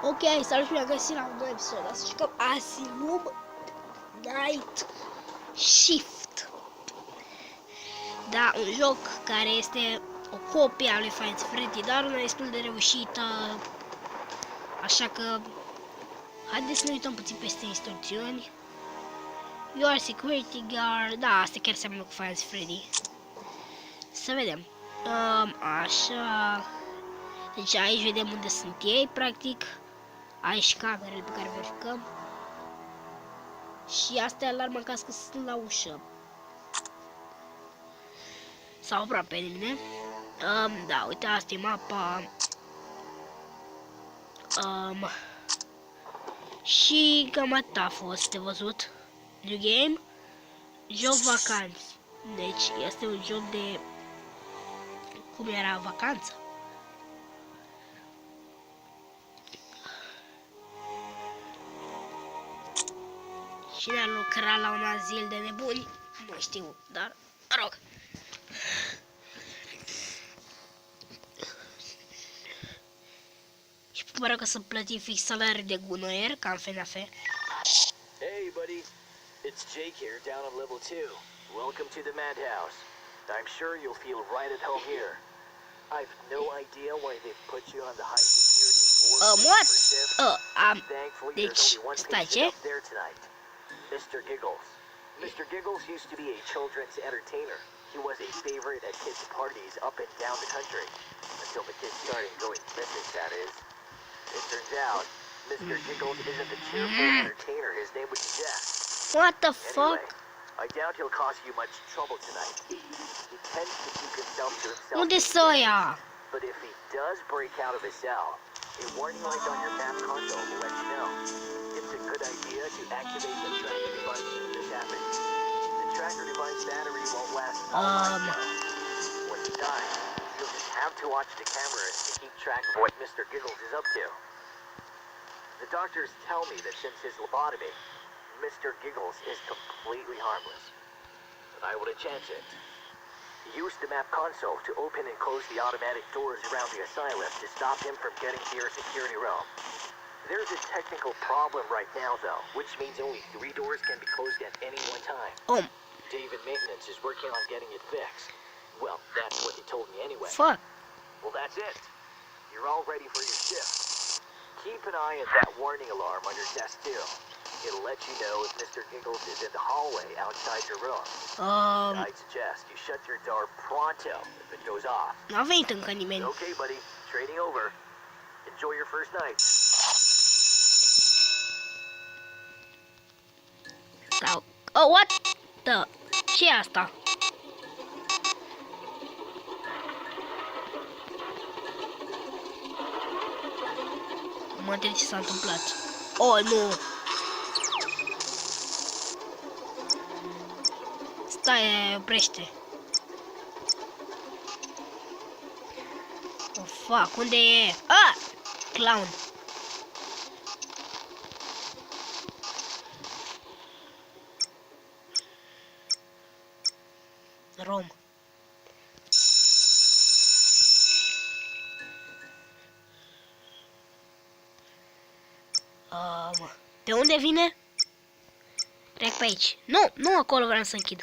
Ok, salut și bine găsit la un nou episod. Asta jucăm Asylum Night Shift. Da, un joc care este o copie a lui Five Nights at Freddy, dar una destul de reușită. Așa că haideți să ne uităm puțin peste instrucțiuni. You are security guard. Da, asta chiar seamănă cu Five Nights at Freddy. Să vedem. Așa. Deci aici vedem unde sunt ei, practic. Aici camerele pe care verificăm. Și asta e alarma în caz că sunt la ușă. Sau aproape de mine. Da, uite, asta e mapa. Și cam atât a fost de văzut. New game. Joc vacanți. Deci este un joc de cum era vacanța. Cine ar lucra la un azil de nebuni? Nu știu, dar rog. Și pare că să plătim fix salariul de gunoier, ca în FNAF. Hey buddy, it's Jake here down on level 2. Welcome to the madhouse. I'm sure you'll feel right at home here. I've no idea why they put you on the high security floor. What? Thankfully, Deci, there's only one stai, patient ce? up there tonight. Mr. Giggles. Mr. Giggles used to be a children's entertainer. He was a favorite at kids' parties up and down the country. Until the kids started going missing, that is. It turns out, Mr. Giggles isn't the cheerful entertainer his name would suggest. What the fuck? Anyway, I doubt he'll cause you much trouble tonight. He tends to keep himself to himself. Unde să ia? But if he does break out of his cell, a warning light on your map console will let you know. It's a good idea to activate the tracker device if this happens. The tracker device battery won't last all night. When he dies, you'll just have to watch the cameras to keep track of what Mr. Giggles is up to. The doctors tell me that since his lobotomy, Mr. Giggles is completely harmless. But I wouldn't chance it. Use the map console to open and close the automatic doors around the asylum to stop him from getting to your security room. There's a technical problem right now though, which means only 3 doors can be closed at any one time. David Maintenance is working on getting it fixed. Well, that's what he told me anyway. Fuck. Well, that's it. You're all ready for your shift. Keep an eye on that warning alarm on your desk too. It'll let you know if Mr. Giggles is in the hallway outside your room. I'd suggest you shut your door pronto if it goes off. N-a venit încă nimeni. Okay, buddy. Training over. Enjoy your first night. Sau... Oh, what the... Ce e asta? Mă întreb ce s-a întâmplat. Oh, nu! Stai, oprește. Oh, fuck, unde e? Ah! Clown. Rom. Pe unde vine? Trec pe aici. Nu, nu acolo vreau să închid.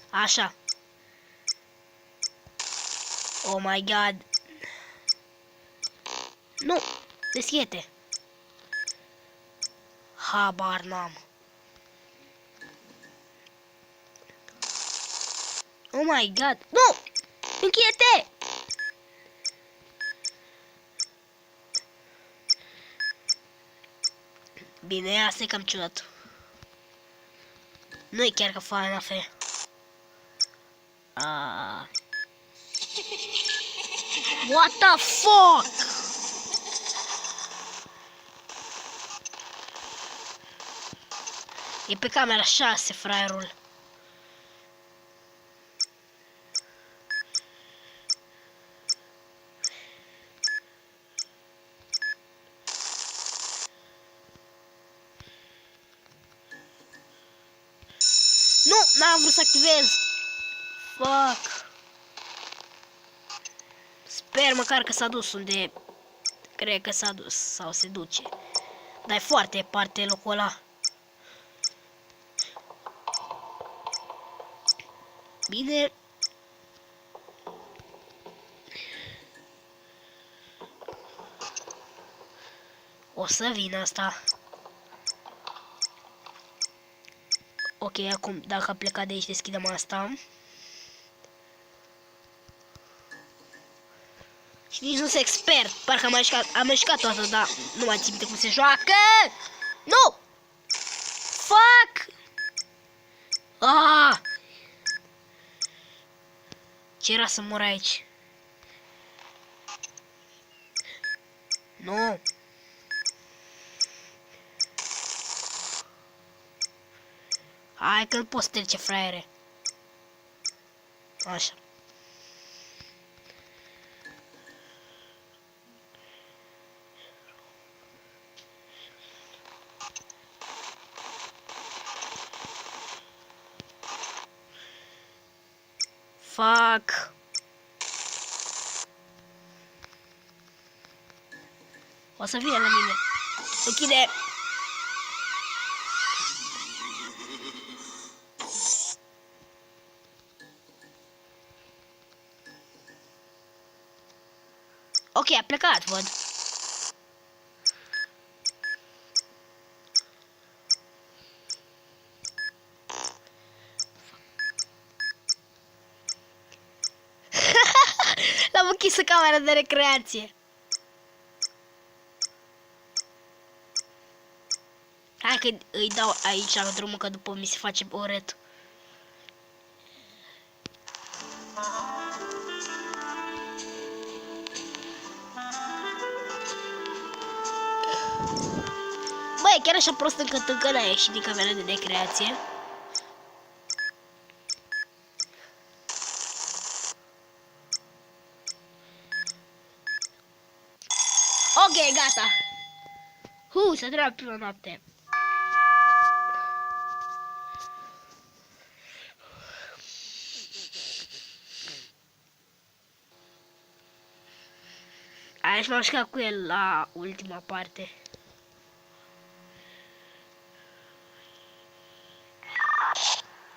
Așa. Oh my god. Nu, deschide-te. Habar n-am. Oh my god. Nu! Închide-te! Bine, asta e cam ciudat. Nu e chiar ca FNAF. What the fuck? E pe camera 6, fraierul. Nu, n-am vrut să activez. Fuck. Sper măcar că s-a dus unde Cred că s-a dus sau se duce. Dar e foarte departe locul ăla. Bine. O să vină asta. Ok, acum dacă a plecat de aici, deschidem asta. Și nici nu sunt expert. Parcă am mișcat toată, dar nu mai țin minte cum se joacă. Nu! Fuck! Ah! Ce era să mor aici? Nu! Hai că nu poți trece, fraiere. Așa. Fuck. O să vină la mine. Închide. Ok, a plecat, văd. L-am închis în camera de recreație. Hai că îi dau aici la drumul, că după mi se face urât. Băi, chiar așa prost încât încă n-a ieșit din camera de recreație. Ok, gata. S-a trebat prima noapte. Aș m-am jucat cu el la ultima parte.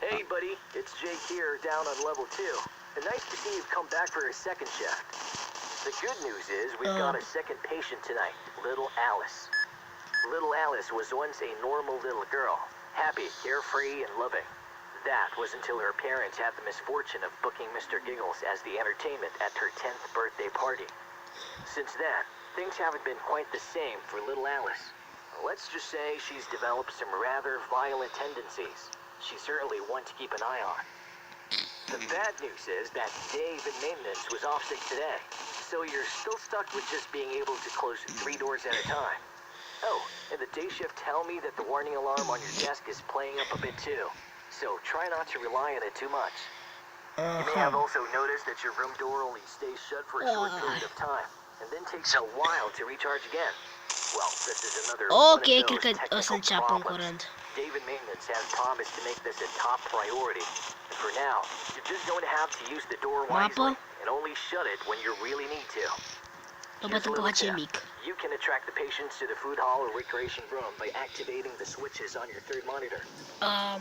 Hey, buddy, it's Jake here, down on level 2. And nice to see you've come back for a second shift. The good news is we've got a second patient tonight, little Alice. Little Alice was once a normal little girl, happy, carefree, and loving. That was until her parents had the misfortune of booking Mr. Giggles as the entertainment at her 10th birthday party. Since then, things haven't been quite the same for little Alice. Let's just say she's developed some rather violent tendencies. She's certainly one to keep an eye on. The bad news is that Dave in maintenance was off sick today, so you're still stuck with just being able to close 3 doors at a time. Oh, and the day shift tell me that the warning alarm on your desk is playing up a bit too, so try not to rely on it too much. You may have also noticed that your room door only stays shut for a short period of time, and then takes a while to recharge again. Well, this is another Ok, one of cred că those o să technical înceapă în problems. curând. David Maintenance has promised to make this a top priority. And for now, you're just going to have to use the door wisely and only shut it when you really need to. Here's a little tip. You can attract the patients to the food hall or recreation room by activating the switches on your third monitor.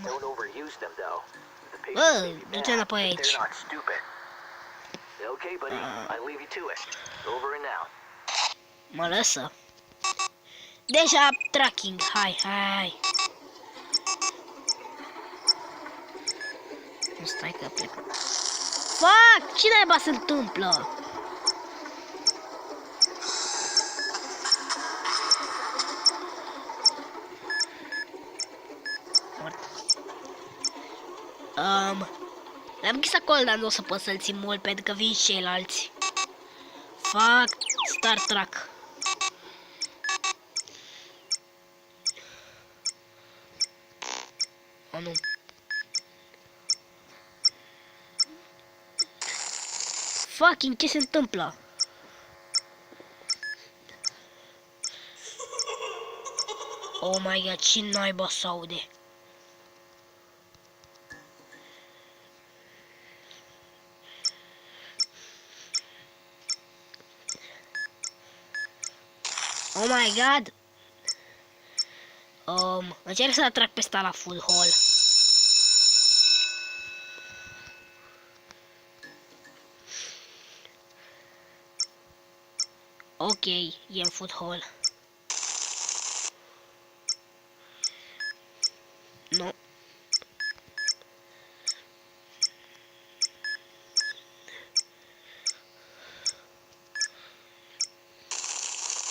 Don't overuse them though. The patients may be mad, but they're not stupid. Okay, buddy, I leave you to it. Over and out. Mă lăsă. Deja tracking, hai. Nu stai că plec. Fuck, ce naiba se întâmplă? L-am închis acolo, dar nu o să pot să-l țin mult pentru că vin ceilalți. Fuck, Star Trek. Oh, nu. Fucking, ce se întâmplă? Oh my god, ce naiba s-aude? Oh my god! Încerc să atrag pe ăsta la food hall. Ok, e în food hall. Nu.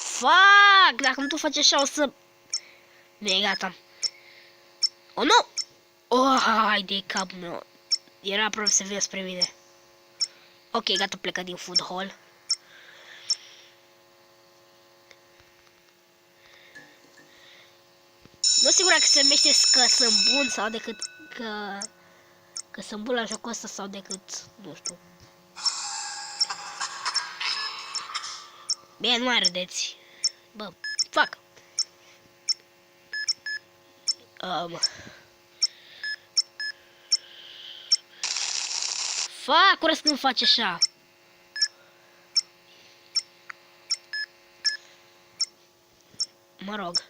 Fuck! Dacă nu tu faci așa o să... Nu e gata. Oh, nu! Oh, hai de capul meu. Era aproape să vină spre mine. Ok, gata, plecă din food hall. Nu sigur că se numește că sunt bun sau decât că sunt bun la jocul ăsta sau decât, nu știu. Bine, nu mai râdeți. Bă, fac. Fac, urăsc când faci așa. Mă rog.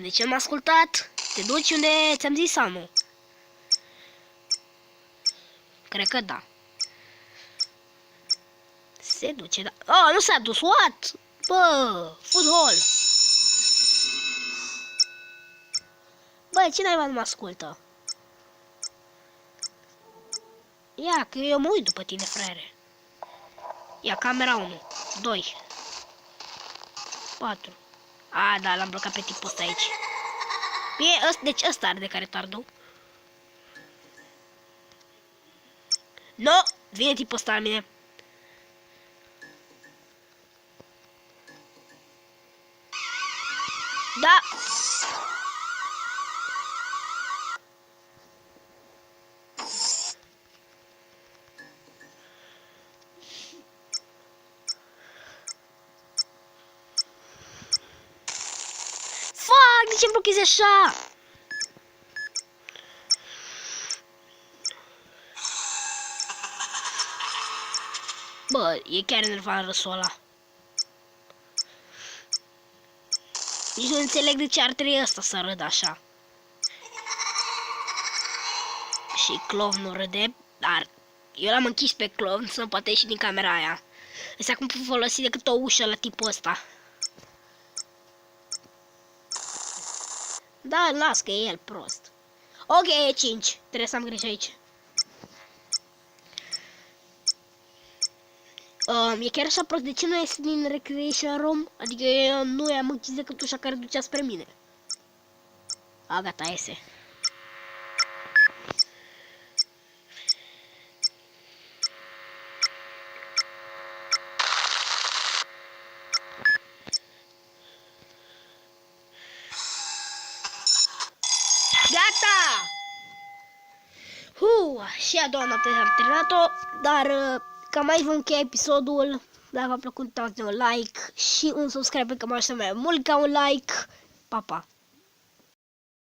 De ce m-a ascultat? Te duci unde ți-am zis sau nu? Cred că da. Se duce, da. Oh, nu s-a dus, what? Bă, food hall. Bă, cine nu mă ascultă? Ia, că eu mă uit după tine, frere. Ia, camera 1, 2, 4. A, da, l-am blocat pe tipul ăsta aici. Bine, deci ăsta are de care tardul. No, vine tipul ăsta la mine. Da. Fuck, de ce blochezi așa? Bă, e chiar enervant râsul ăla. Nici nu înțeleg de ce ar trebui ăsta să râdă așa. Și clown nu râde, dar eu l-am închis pe clown să nu poate ieși din camera aia. Însă acum pot folosi decât o ușă la tipul ăsta. Da, las că e el prost. Ok, e 5. Trebuie să am grijă aici. E chiar așa prost, de ce nu iese din Recreation Room? Adică eu nu i-am închis decât ușa care ducea spre mine. A, gata, iese. Gata! Și a doua noapte am terminat-o, dar cam aici vom încheia episodul. Dacă v-a plăcut, dați un like și un subscribe, că mă ajută mai mult ca un like. Pa, pa!